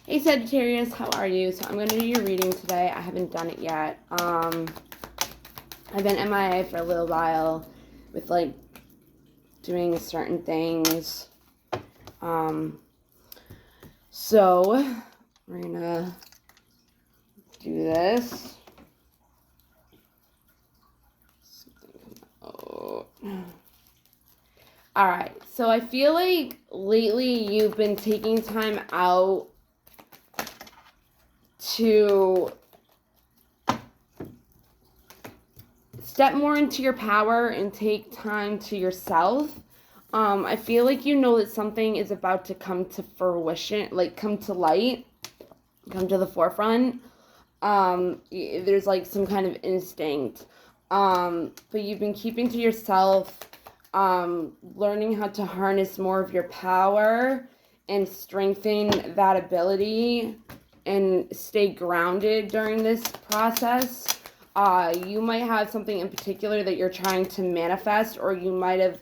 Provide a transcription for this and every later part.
Hey Sagittarius, how are you? So I'm going to do your reading today. I haven't done it yet. I've been MIA for a little while with like doing certain things. So we're going to do this. Oh. Alright, so I feel like lately you've been taking time out to step more into your power and take time to yourself. I feel like you know that something is about to come to fruition, like come to light, come to the forefront. There's like some kind of instinct. But you've been keeping to yourself, learning how to harness more of your power and strengthen that ability and stay grounded during this process. You might have something in particular that you're trying to manifest, or you might have,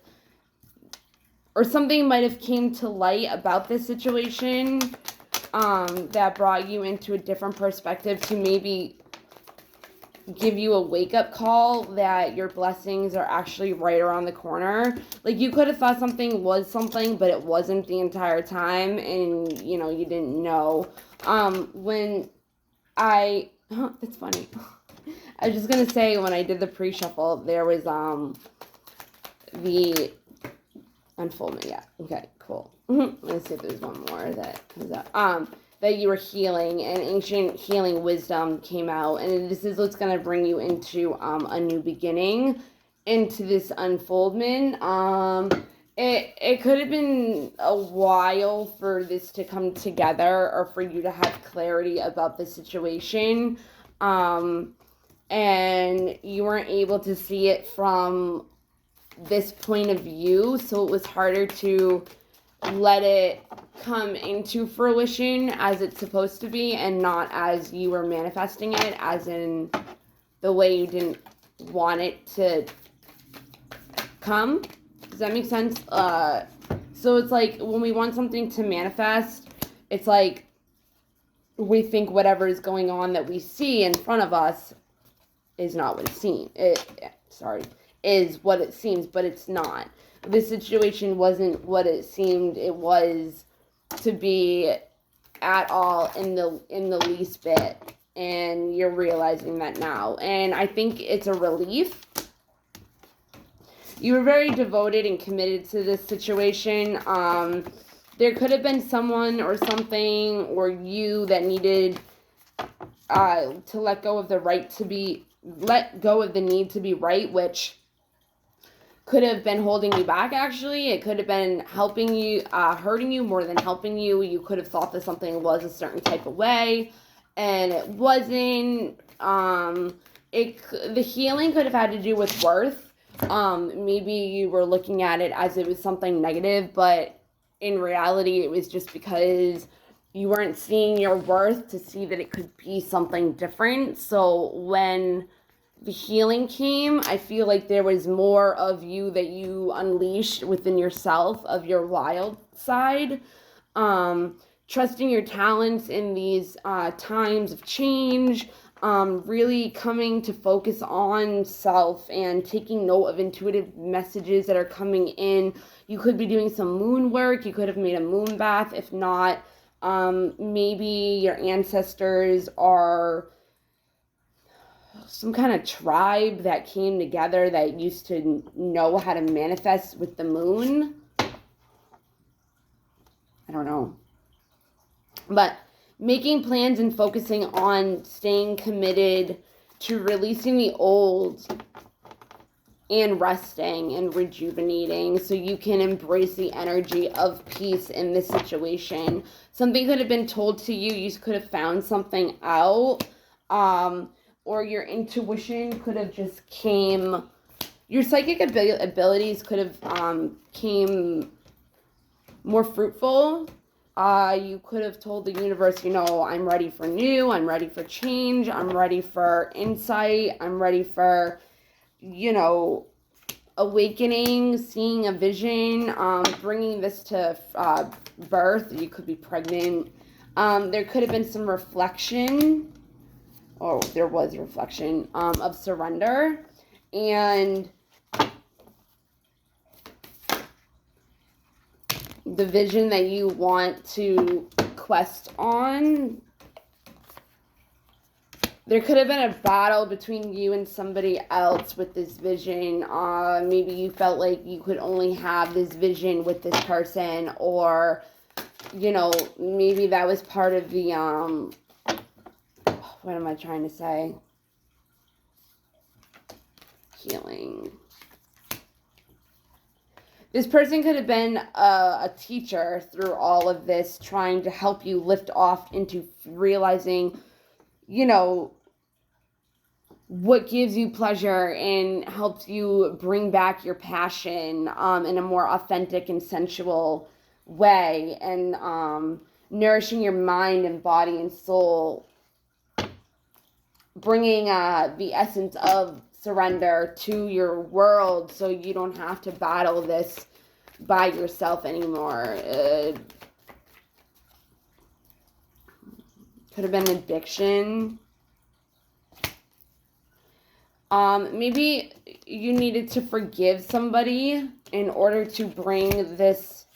or something might have came to light about this situation that brought you into a different perspective to maybe give you a wake-up call that your blessings are actually right around the corner. Like, you could have thought something was something, but it wasn't the entire time, and, you know, you didn't know. That's funny. I was just going to say, when I did the pre-shuffle, there was, the unfoldment. Yeah. Okay, cool. Let's see if there's one more that comes up. That you were healing, and ancient healing wisdom came out, and this is what's going to bring you into a new beginning, into this unfoldment. It could have been a while for this to come together, or for you to have clarity about the situation, and you weren't able to see it from this point of view, so it was harder to let it come into fruition as it's supposed to be, and not as you were manifesting it, as in the way you didn't want it to come. Does that make sense? So it's like when we want something to manifest, it's like we think whatever is going on that we see in front of us is not what it seems. Is what it seems, but it's not. This situation wasn't what it seemed it was to be at all in the least bit, and you're realizing that now, and I think it's a relief. You were very devoted and committed to this situation. There could have been someone or something or you that needed to let go of the need to be right, which could have been holding you back. Actually, it could have been helping you, hurting you more than helping you. You could have thought that something was a certain type of way, and it wasn't. The healing could have had to do with worth. Maybe you were looking at it as it was something negative, but in reality, it was just because you weren't seeing your worth to see that it could be something different. So when the healing came, I feel like there was more of you that you unleashed within yourself, of your wild side. Trusting your talents in these times of change, really coming to focus on self and taking note of intuitive messages that are coming in. You could be doing some moon work. You could have made a moon bath. If not, maybe your ancestors are some kind of tribe that came together that used to know how to manifest with the moon. I don't know. But making plans and focusing on staying committed to releasing the old and resting and rejuvenating so you can embrace the energy of peace in this situation. Something could have been told to you. You could have found something out. Or your intuition could have just came, your psychic abilities could have came more fruitful. You could have told the universe, I'm ready for new, I'm ready for change, I'm ready for insight, I'm ready for, awakening, seeing a vision, bringing this to birth. You could be pregnant. There could have been some reflection. Oh, there was reflection of surrender. And the vision that you want to quest on. There could have been a battle between you and somebody else with this vision. Maybe you felt like you could only have this vision with this person, or, you know, maybe that was part of the, what am I trying to say? Healing. This person could have been a teacher through all of this, trying to help you lift off into realizing, you know, what gives you pleasure and helps you bring back your passion in a more authentic and sensual way, and nourishing your mind and body and soul, bringing the essence of surrender to your world so you don't have to battle this by yourself anymore. Could have been addiction. Maybe you needed to forgive somebody in order to bring this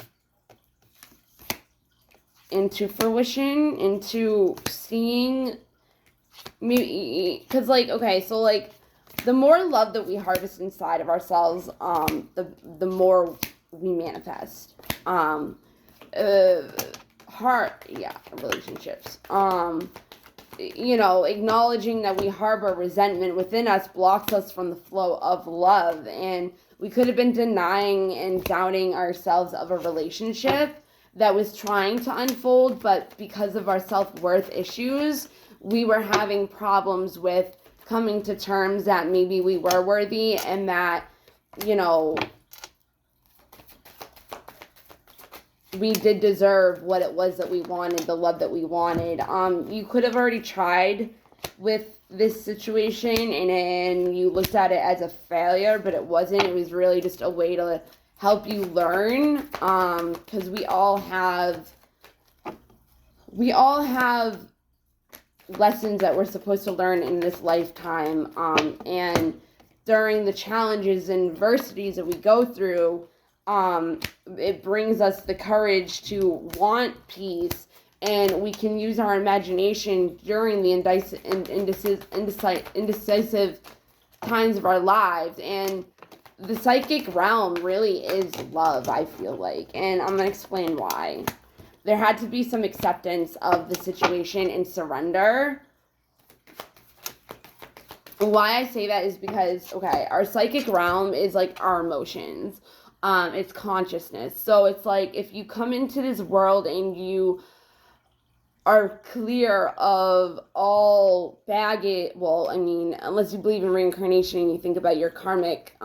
into fruition, into seeing, maybe, because, like, okay, so, like, the more love that we harvest inside of ourselves, the more we manifest. Relationships. You know, acknowledging that we harbor resentment within us blocks us from the flow of love. And we could have been denying and doubting ourselves of a relationship that was trying to unfold, but because of our self-worth issues, we were having problems with coming to terms that maybe we were worthy, and that, you know, we did deserve what it was that we wanted, the love that we wanted. You could have already tried with this situation, and then you looked at it as a failure, but it wasn't. It was really just a way to help you learn, because we all have lessons that we're supposed to learn in this lifetime, and during the challenges and adversities that we go through, it brings us the courage to want peace, and we can use our imagination during the indecisive times of our lives. And the psychic realm really is love, I feel like, and I'm going to explain why. There had to be some acceptance of the situation and surrender. Why I say that is because, okay, our psychic realm is like our emotions. It's consciousness. So it's like, if you come into this world and you are clear of all baggage, well, I mean, unless you believe in reincarnation and you think about your karmic,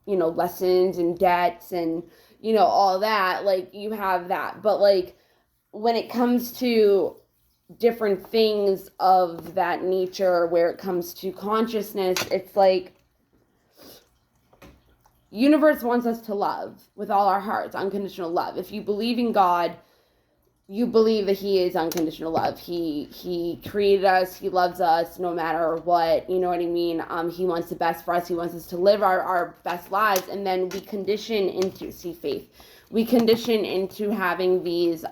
lessons and debts and, all that, like, you have that. But, like, when it comes to different things of that nature, where it comes to consciousness, it's like, universe wants us to love with all our hearts, unconditional love. If you believe in God, you believe that He is unconditional love. He created us. He loves us no matter what. You know what I mean? He wants the best for us. He wants us to live our best lives. And then we condition into, faith. We condition into having these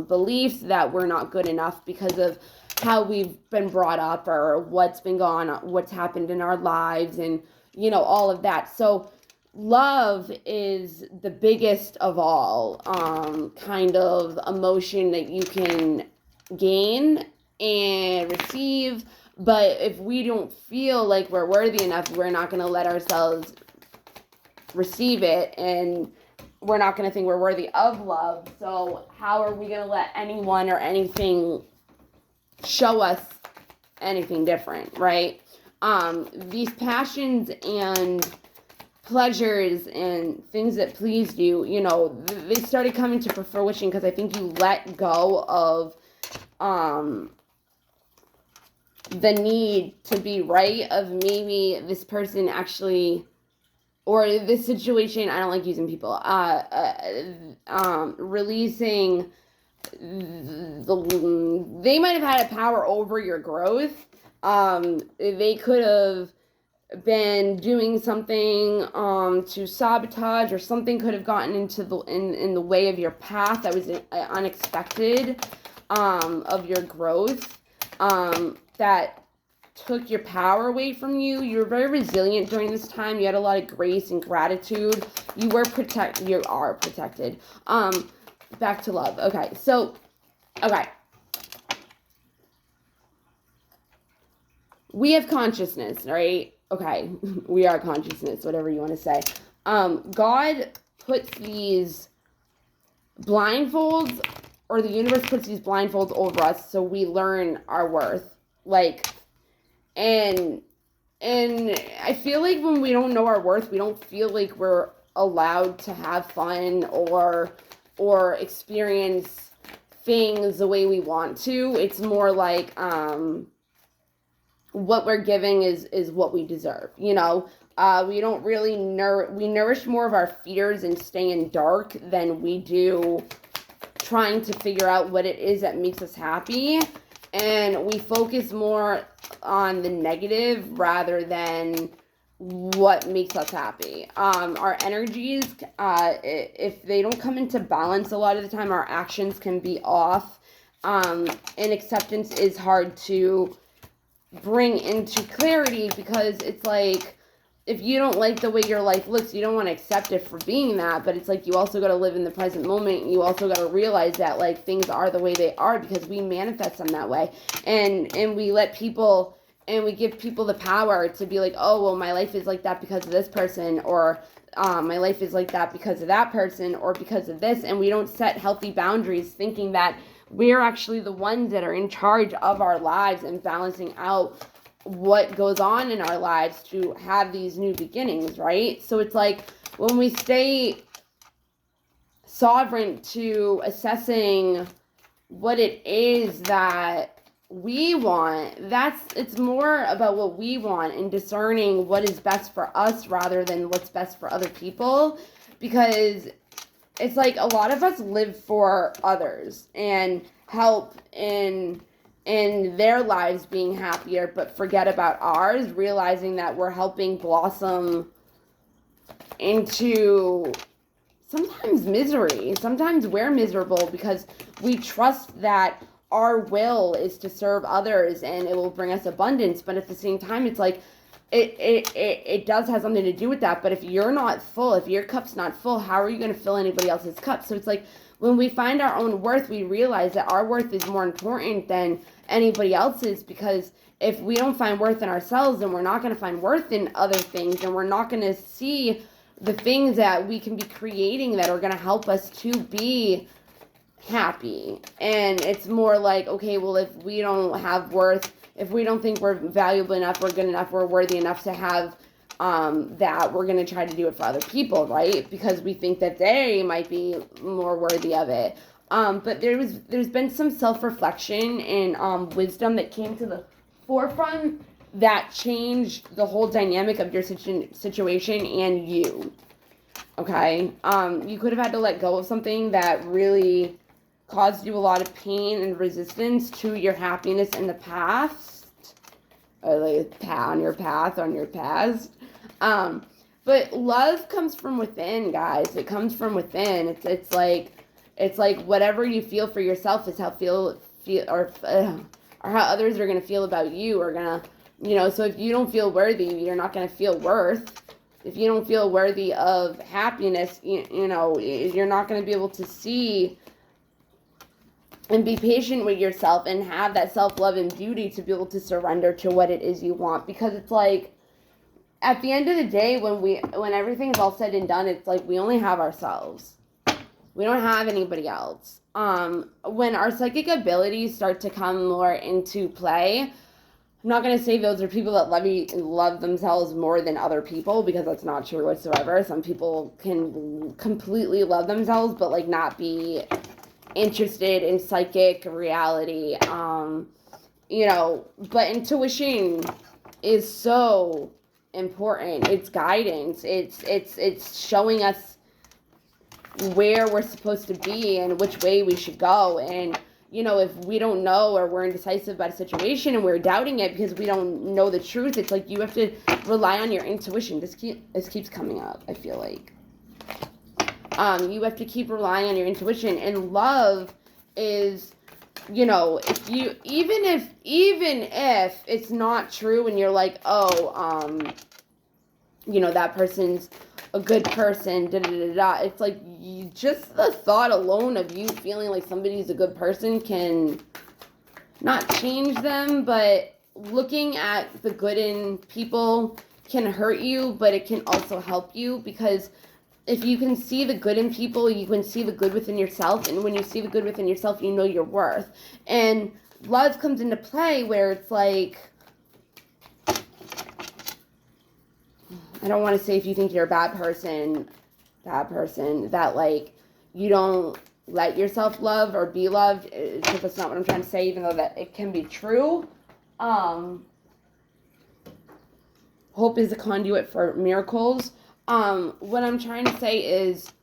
beliefs that we're not good enough because of how we've been brought up, or what's been going on, what's happened in our lives, and, all of that. So love is the biggest of all kind of emotion that you can gain and receive. But if we don't feel like we're worthy enough, we're not going to let ourselves receive it, and we're not going to think we're worthy of love. So how are we going to let anyone or anything show us anything different, right? These passions and pleasures and things that pleased you, they started coming to fruition because I think you let go of the need to be right, of maybe this person actually, or this situation, I don't like using people, releasing they might have had a power over your growth. They could have been doing something to sabotage, or something could have gotten into in the way of your path that was unexpected of your growth, that took your power away from you. You were very resilient during this time. You had a lot of grace and gratitude. You are protected. Back to love. Okay, so we have consciousness, right? Okay, we are consciousness, whatever you want to say. God puts these blindfolds, or the universe puts these blindfolds over us so we learn our worth. And I feel like when we don't know our worth, we don't feel like we're allowed to have fun or experience things the way we want to. It's more like what we're giving is what we deserve, we don't really we nourish more of our fears and stay in dark than we do trying to figure out what it is that makes us happy, and we focus more on the negative rather than what makes us happy. Our energies, if they don't come into balance, a lot of the time our actions can be off, and acceptance is hard to bring into clarity, because it's like, if you don't like the way your life looks, you don't want to accept it for being that, but it's like you also got to live in the present moment. You also got to realize that like things are the way they are because we manifest them that way, and we let people, and we give people the power to be like, oh well, my life is like that because of this person, or my life is like that because of that person, or because of this, and we don't set healthy boundaries, thinking that we're actually the ones that are in charge of our lives and balancing out what goes on in our lives to have these new beginnings, right? So it's like when we stay sovereign to assessing what it is that we want, it's more about what we want and discerning what is best for us rather than what's best for other people, because it's like a lot of us live for others and help in their lives being happier, but forget about ours, realizing that we're helping blossom into sometimes misery. Sometimes we're miserable because we trust that our will is to serve others and it will bring us abundance, but at the same time it's like it does have something to do with that. But if you're not full, if your cup's not full, how are you going to fill anybody else's cup? So it's like when we find our own worth, we realize that our worth is more important than anybody else's, because if we don't find worth in ourselves, then we're not going to find worth in other things, and we're not going to see the things that we can be creating that are going to help us to be happy. And it's more like, okay, well, if we don't have worth, if we don't think we're valuable enough, we're good enough, we're worthy enough to have that, we're going to try to do it for other people, right? Because we think that they might be more worthy of it. But there's been some self-reflection and wisdom that came to the forefront that changed the whole dynamic of your situation and you. Okay? You could have had to let go of something that really caused you a lot of pain and resistance to your happiness in the past, or like on your past. But love comes from within, guys. It comes from within. It's like whatever you feel for yourself is how or how others are gonna feel about you, or gonna, So if you don't feel worthy, you're not gonna feel worth. If you don't feel worthy of happiness, you're not gonna be able to see and be patient with yourself and have that self-love and beauty to be able to surrender to what it is you want. Because it's like, at the end of the day, when everything's all said and done, it's like we only have ourselves. We don't have anybody else. When our psychic abilities start to come more into play, I'm not going to say those are people that love themselves more than other people, because that's not true whatsoever. Some people can completely love themselves, but like not be interested in psychic reality. But intuition is so important. It's guidance. It's showing us where we're supposed to be and which way we should go. And, you know, if we don't know or we're indecisive about a situation and we're doubting it because we don't know the truth, it's like you have to rely on your intuition. This keeps coming up, I feel like. You have to keep relying on your intuition. And love is, you know, if you, even if it's not true and you're like, oh, you know, that person's a good person, it's like, just the thought alone of you feeling like somebody's a good person can not change them, but looking at the good in people can hurt you, but it can also help you, because if you can see the good in people, you can see the good within yourself, and when you see the good within yourself, you know your worth. And love comes into play where it's like, I don't want to say if you think you're a bad person, that, like, you don't let yourself love or be loved, because that's not what I'm trying to say, even though that it can be true. Hope is a conduit for miracles. What I'm trying to say is,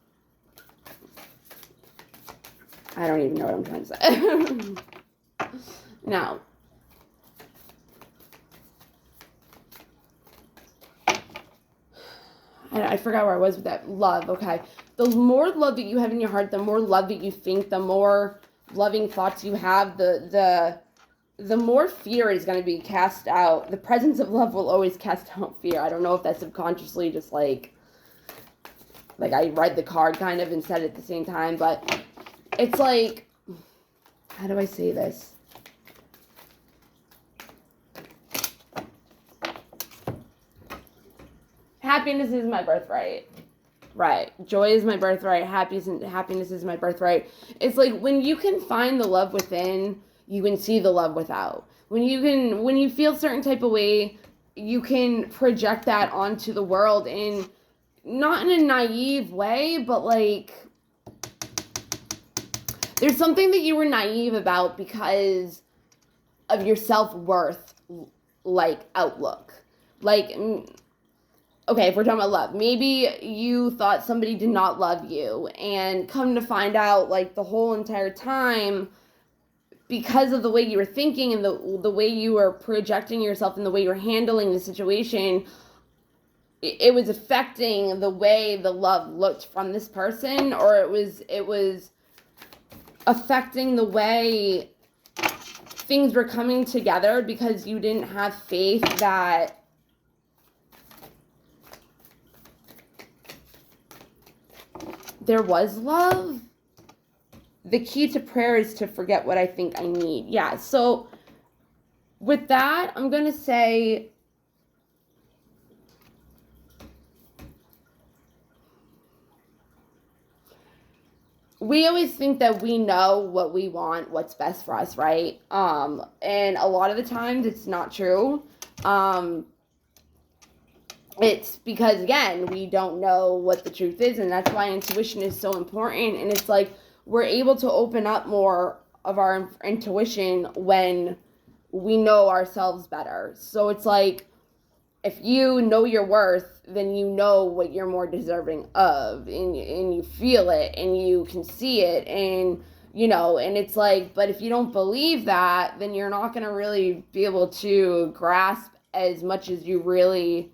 I don't even know what I'm trying to say. Now, I forgot where I was with that. Love, okay. The more love that you have in your heart, the more love that you think, the more loving thoughts you have, the more fear is going to be cast out. The presence of love will always cast out fear. I don't know if that's subconsciously just like I read the card kind of and said it at the same time, but it's like, how do I say this? Happiness is my birthright. Right. Joy is my birthright. Happiness is my birthright. It's like when you can find the love within, you can see the love without. When you feel certain type of way, you can project that onto the world, and not in a naive way, but like there's something that you were naive about because of your self-worth, like, outlook. Like, okay, if we're talking about love, maybe you thought somebody did not love you, and come to find out, like, the whole entire time, because of the way you were thinking and the way you were projecting yourself and the way you were handling the situation, it was affecting the way the love looked from this person, or it was affecting the way things were coming together because you didn't have faith that there was love. The key to prayer is to forget what I think I need. Yeah, so with that, I'm going to say, we always think that we know what we want, what's best for us, right? And a lot of the times it's not true. It's because, again, we don't know what the truth is, and that's why intuition is so important. And it's like we're able to open up more of our intuition when we know ourselves better. So it's like, if you know your worth, then you know what you're more deserving of, and you feel it, and you can see it, and, you know, and it's like, but if you don't believe that, then you're not going to really be able to grasp as much as you really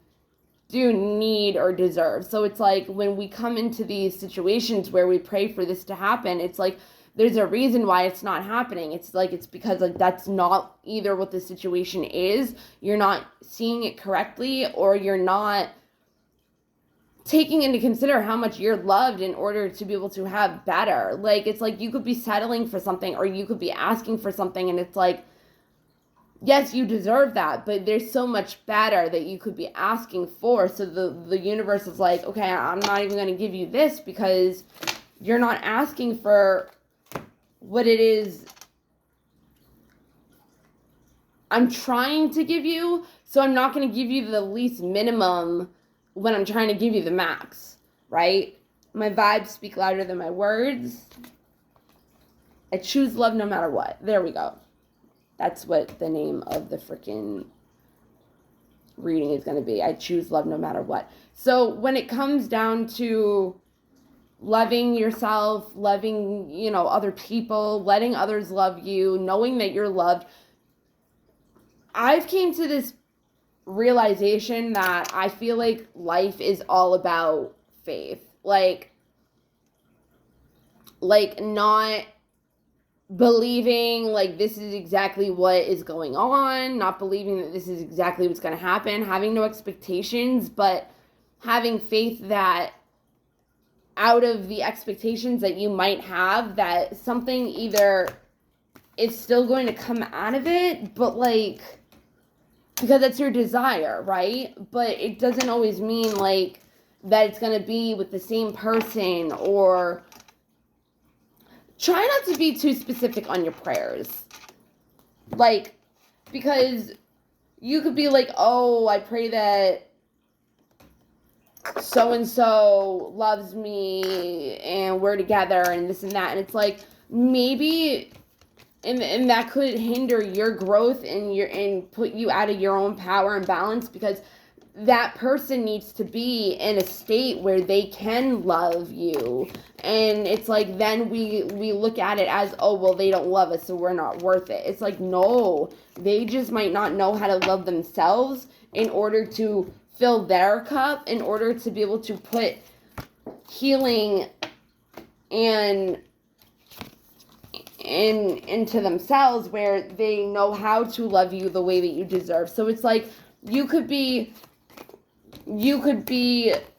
do need or deserve. So it's like when we come into these situations where we pray for this to happen, it's like there's a reason why it's not happening. It's like, it's because, like, that's not either what the situation is, you're not seeing it correctly, or you're not taking into consider how much you're loved in order to be able to have better. Like, it's like you could be settling for something, or you could be asking for something, and it's like, yes, you deserve that, but there's so much better that you could be asking for. So the universe is like, okay, I'm not even going to give you this because you're not asking for what it is I'm trying to give you, so I'm not going to give you the least minimum when I'm trying to give you the max, right? My vibes speak louder than my words. I choose love no matter what. There we go. That's what the name of the freaking reading is going to be. I choose love no matter what. So when it comes down to loving yourself, loving, other people, letting others love you, knowing that you're loved. I've came to this realization that I feel like life is all about faith. Like not believing like this is exactly what is going on, not believing that this is exactly what's going to happen, having no expectations, but having faith that out of the expectations that you might have, that something either is still going to come out of it, but like, because that's your desire, right? But it doesn't always mean like that it's going to be with the same person, or try not to be too specific on your prayers. Like, because you could be like, oh, I pray that so-and-so loves me and we're together and this and that. And it's like, maybe, and that could hinder your growth and put you out of your own power and balance, because that person needs to be in a state where they can love you. And it's like, then we look at it as, oh, well, they don't love us, so we're not worth it. It's like, no, they just might not know how to love themselves in order to fill their cup, in order to be able to put healing and into themselves, where they know how to love you the way that you deserve. So it's like, you could be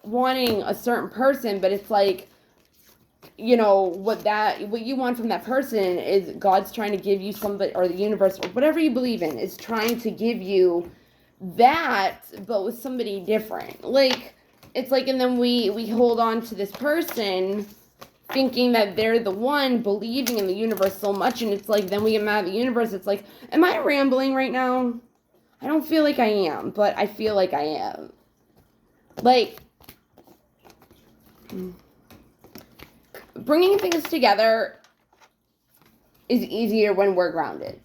wanting a certain person, but it's like, what you want from that person is God's trying to give you somebody, or the universe, or whatever you believe in, is trying to give you that, but with somebody different. Like, it's like, and then we hold on to this person thinking that they're the one, believing in the universe so much, and it's like, then we get mad at the universe. It's like, am I rambling right now? I don't feel like I am, but I feel like I am. Like, bringing things together is easier when we're grounded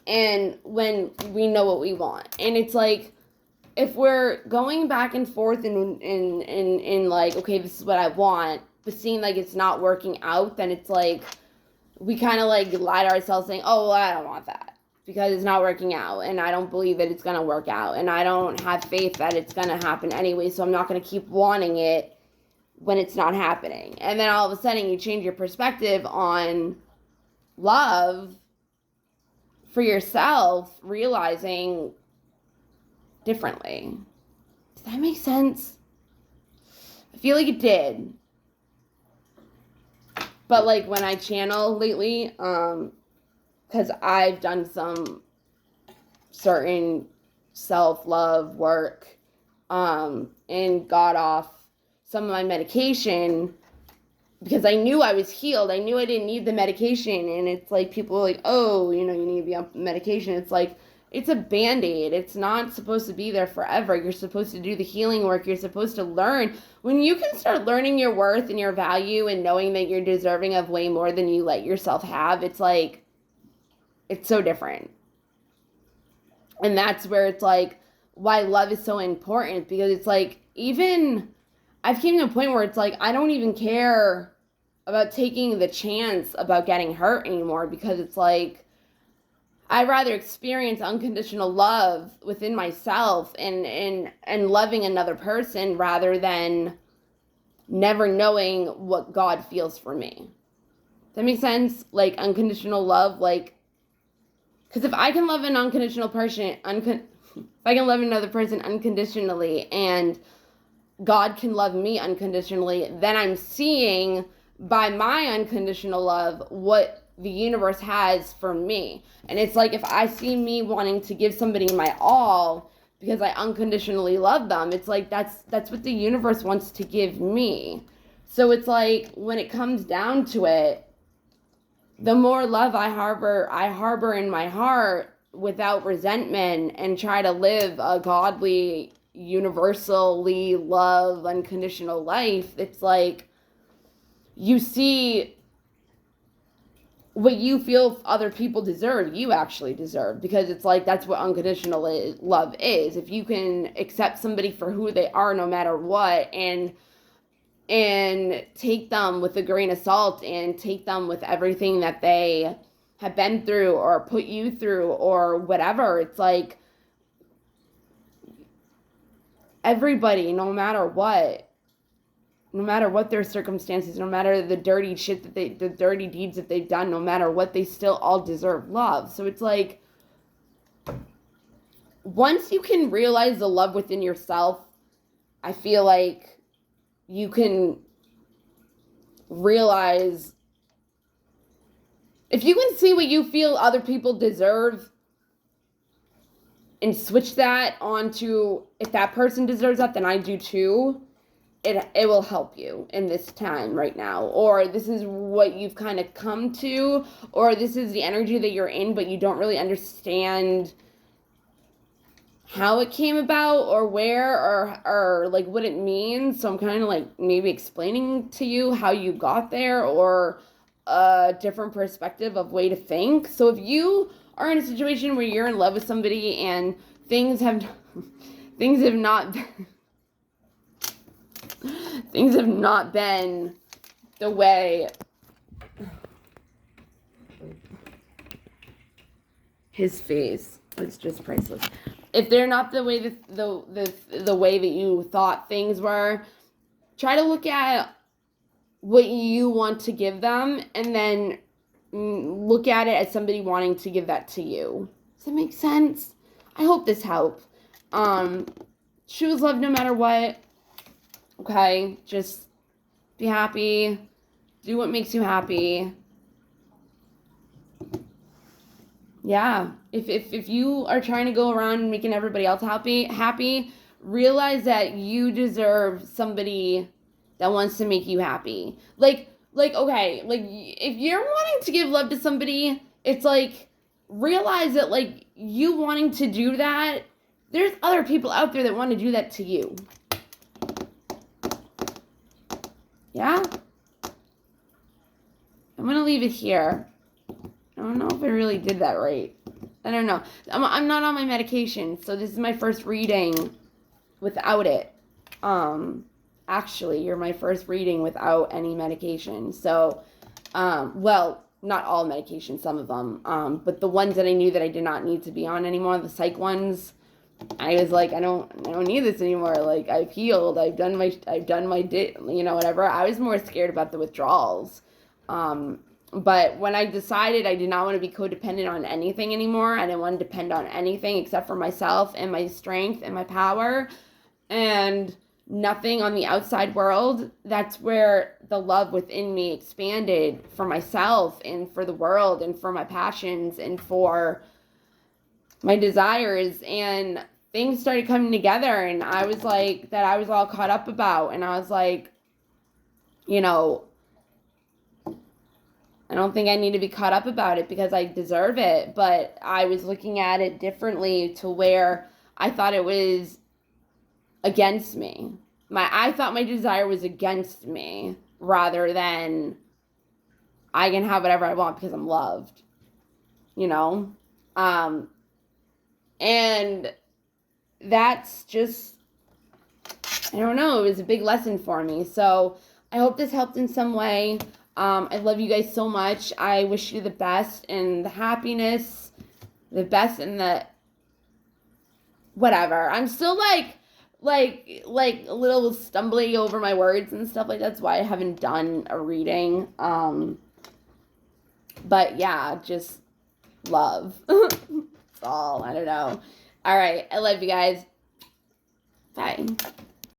and when we know what we want. And it's like, if we're going back and forth in like, okay, this is what I want, but seeing like it's not working out, then it's like, we kind of like lie to ourselves saying, oh, well, I don't want that because it's not working out, and I don't believe that it's going to work out, and I don't have faith that it's going to happen anyway, so I'm not going to keep wanting it when it's not happening. And then all of a sudden you change your perspective on love for yourself, realizing differently. Does that make sense? I feel like it did. But like when I channel lately, because I've done some certain self-love work, and got off some of my medication because I knew I was healed. I knew I didn't need the medication. And it's like, people are like, oh, you need to be on medication. It's like, it's a Band-Aid. It's not supposed to be there forever. You're supposed to do the healing work. You're supposed to learn. When you can start learning your worth and your value and knowing that you're deserving of way more than you let yourself have, it's like, it's so different. And that's where it's like, why love is so important, because it's like, even I've came to a point where it's like, I don't even care about taking the chance about getting hurt anymore, because it's like, I'd rather experience unconditional love within myself and loving another person rather than never knowing what God feels for me. Does that make sense? Like, unconditional love, like, because if I can love an unconditional person, if I can love another person unconditionally and God can love me unconditionally, then I'm seeing by my unconditional love what the universe has for me. And it's like, if I see me wanting to give somebody my all because I unconditionally love them, it's like, that's what the universe wants to give me. So it's like, when it comes down to it, the more love I harbor in my heart without resentment, and try to live a godly, universally love, unconditional life, it's like, you see what you feel other people deserve, you actually deserve, because it's like, that's what unconditional love is. If you can accept somebody for who they are no matter what, and and take them with a grain of salt and take them with everything that they have been through or put you through or whatever. It's like everybody, no matter what their circumstances, no matter the dirty shit the dirty deeds that they've done, no matter what, they still all deserve love. So it's like, once you can realize the love within yourself, I feel like you can realize, if you can see what you feel other people deserve and switch that onto, if that person deserves that, then I do too, it will help you in this time right now. Or this is what you've kind of come to, or this is the energy that you're in, but you don't really understand how it came about or where or like what it means. So I'm kind of like maybe explaining to you how you got there, or a different perspective of way to think. So if you are in a situation where you're in love with somebody and things have not been the way his face was just priceless. If they're not the way the way that you thought things were, try to look at what you want to give them, and then look at it as somebody wanting to give that to you. Does that make sense? I hope this helped. Choose love no matter what. Okay? Just be happy. Do what makes you happy. Yeah. If you are trying to go around making everybody else happy, realize that you deserve somebody that wants to make you happy. Like, okay, like, if you're wanting to give love to somebody, it's like, realize that, like, you wanting to do that, there's other people out there that want to do that to you. Yeah? I'm going to leave it here. I don't know if I really did that right. I don't know. I'm not on my medication, so this is my first reading without it. Actually, you're my first reading without any medication. So, well, not all medication, some of them. But the ones that I knew that I did not need to be on anymore, the psych ones, I was like, I don't need this anymore. Like, I've healed. I've done my whatever. I was more scared about the withdrawals. But when I decided I did not want to be codependent on anything anymore, I didn't want to depend on anything except for myself and my strength and my power, and nothing on the outside world, that's where the love within me expanded for myself and for the world and for my passions and for my desires, and things started coming together, and I was like, that I was all caught up about, and I was like, I don't think I need to be caught up about it because I deserve it, but I was looking at it differently to where I thought it was against me. I thought my desire was against me rather than I can have whatever I want because I'm loved, and that's just, I don't know, it was a big lesson for me. So I hope this helped in some way. I love you guys so much. I wish you the best and the happiness, the best and the whatever. I'm still like a little stumbling over my words and stuff like that. That's why I haven't done a reading. But yeah, just love. That's all. I don't know. All right. I love you guys. Bye.